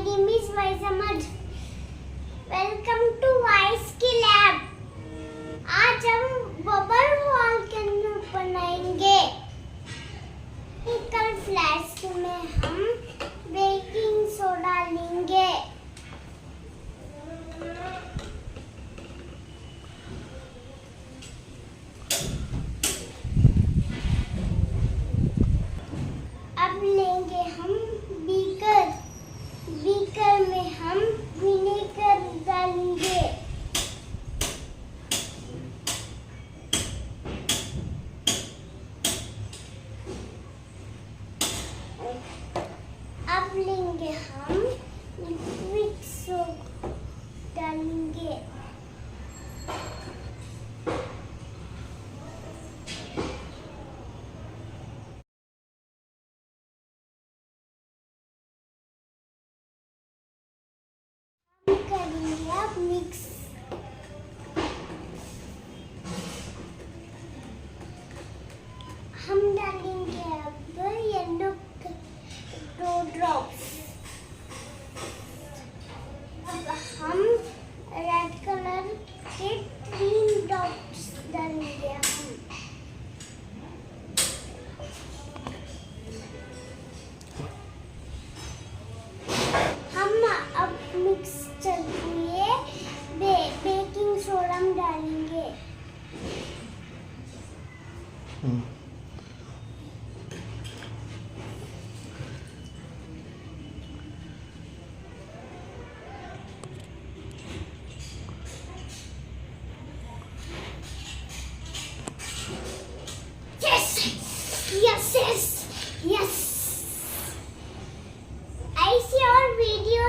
name is Vaisamad. Welcome to Vice की lab. आज हम बबल वॉल्केनो बनाएंगे. कल फ्लास्क में हम बेकिंग सोडा लेंगे. अब लेंगे हम बीकर. बीकर में हम विनेगर डालेंगे. अब लेंगे हम लिक्विड सोप डालेंगे. करेंगे अब मिक्स. हम डालेंगे अब येलो 2 ड्रॉप्स. अब हम रेड कलर के 3 ड्रॉप्स डालेंगे. हम अब मिक्स चलिए बेकिंग सोडा डालेंगे. Yes. ऐसी और वीडियो